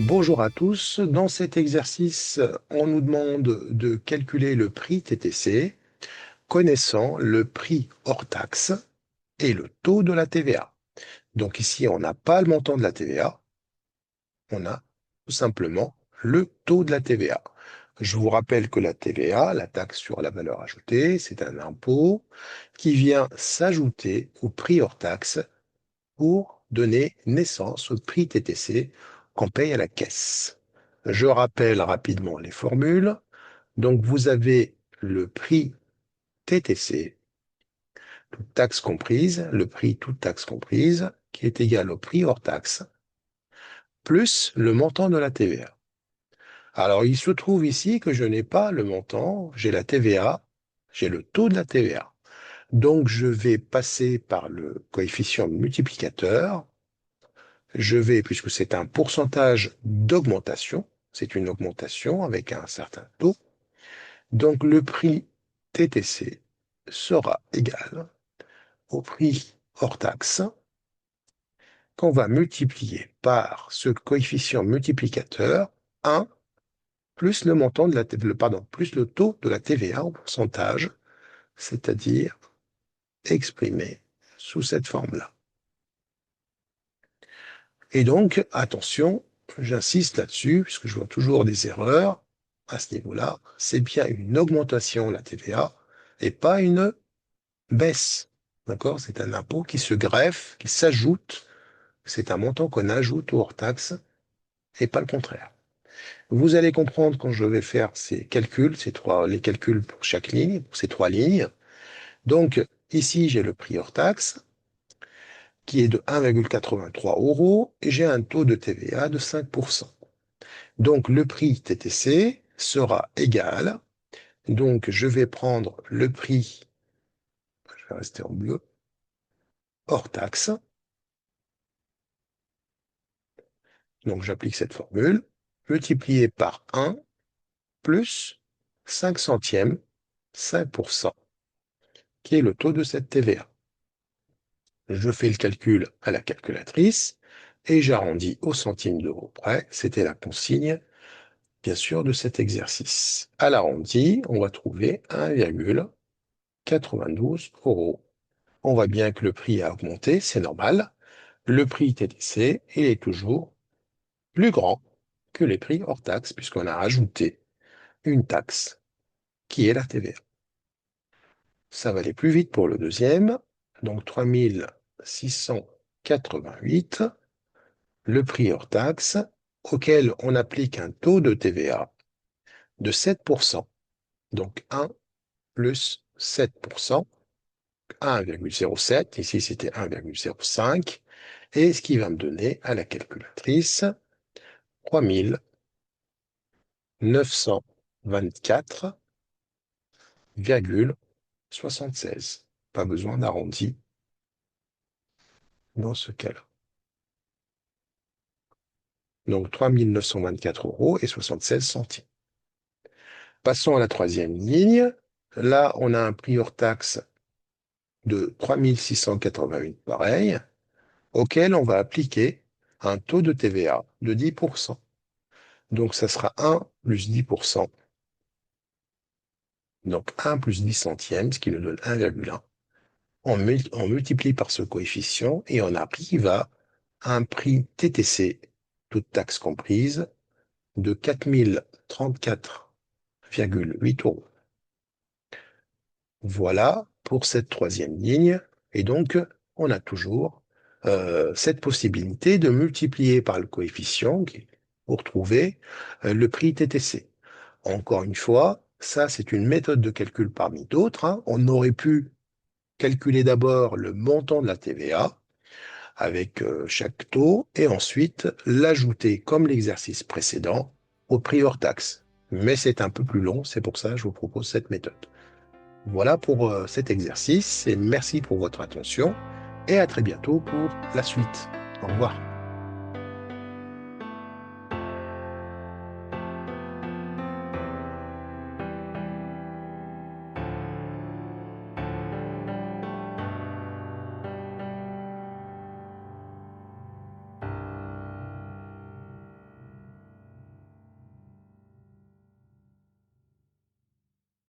Bonjour à tous. Dans cet exercice, on nous demande de calculer le prix TTC connaissant le prix hors taxe et le taux de la TVA. Donc ici, on n'a pas le montant de la TVA, on a tout simplement le taux de la TVA. Je vous rappelle que la TVA, la taxe sur la valeur ajoutée, c'est un impôt qui vient s'ajouter au prix hors taxe pour donner naissance au prix TTC qu'on paye à la caisse. Je rappelle rapidement les formules. Donc, vous avez le prix TTC, toute taxe comprise, le prix toute taxe comprise, qui est égal au prix hors taxe, plus le montant de la TVA. Alors, il se trouve ici que je n'ai pas le montant, j'ai la TVA, j'ai le taux de la TVA. Donc, je vais passer par le coefficient multiplicateur. Je vais, puisque c'est un pourcentage d'augmentation, c'est une augmentation avec un certain taux, donc le prix TTC sera égal au prix hors taxe qu'on va multiplier par ce coefficient multiplicateur 1 plus le montant de plus le taux de la TVA en pourcentage, c'est-à-dire exprimé sous cette forme-là. Et donc, attention, j'insiste là-dessus, puisque je vois toujours des erreurs à ce niveau-là, c'est bien une augmentation, la TVA, et pas une baisse. D'accord? C'est un impôt qui se greffe, qui s'ajoute, c'est un montant qu'on ajoute au hors-taxe, et pas le contraire. Vous allez comprendre quand je vais faire ces calculs, les calculs pour chaque ligne, pour ces trois lignes. Donc, ici, j'ai le prix hors taxe, qui est de 1,83 € et j'ai un taux de TVA de 5%. Donc, le prix TTC sera égal. Donc, je vais prendre le prix, je vais rester en bleu, hors taxe. Donc, j'applique cette formule, multiplié par 1 plus 5 centièmes, 5%, qui est le taux de cette TVA. Je fais le calcul à la calculatrice et j'arrondis au centime d'euro près. C'était la consigne, bien sûr, de cet exercice. À l'arrondi, on va trouver 1,92 €. On voit bien que le prix a augmenté, c'est normal. Le prix TTC, il est toujours plus grand que les prix hors taxe, puisqu'on a ajouté une taxe qui est la TVA. Ça va aller plus vite pour le deuxième. Donc 3688, le prix hors taxe, auquel on applique un taux de TVA de 7%. Donc 1 plus 7%, 1,07, ici c'était 1,05, et ce qui va me donner à la calculatrice 3924,76. Pas besoin d'arrondi dans ce cas-là. Donc 3924,76 €. Passons à la troisième ligne. Là, on a un prix hors taxe de 3688 pareil, auquel on va appliquer un taux de TVA de 10%. Donc, ça sera 1 plus 10%. Donc, 1 plus 10 centièmes, ce qui nous donne 1,1. On multiplie par ce coefficient et on arrive à un prix TTC, toute taxe comprise, de 4034,8 €. Voilà pour cette troisième ligne. Et donc, on a toujours cette possibilité de multiplier par le coefficient pour trouver le prix TTC. Encore une fois, ça, c'est une méthode de calcul parmi d'autres, hein. On aurait pu calculer d'abord le montant de la TVA avec chaque taux et ensuite l'ajouter, comme l'exercice précédent, au prix hors taxe. Mais c'est un peu plus long, c'est pour ça que je vous propose cette méthode. Voilà pour cet exercice et merci pour votre attention et à très bientôt pour la suite. Au revoir.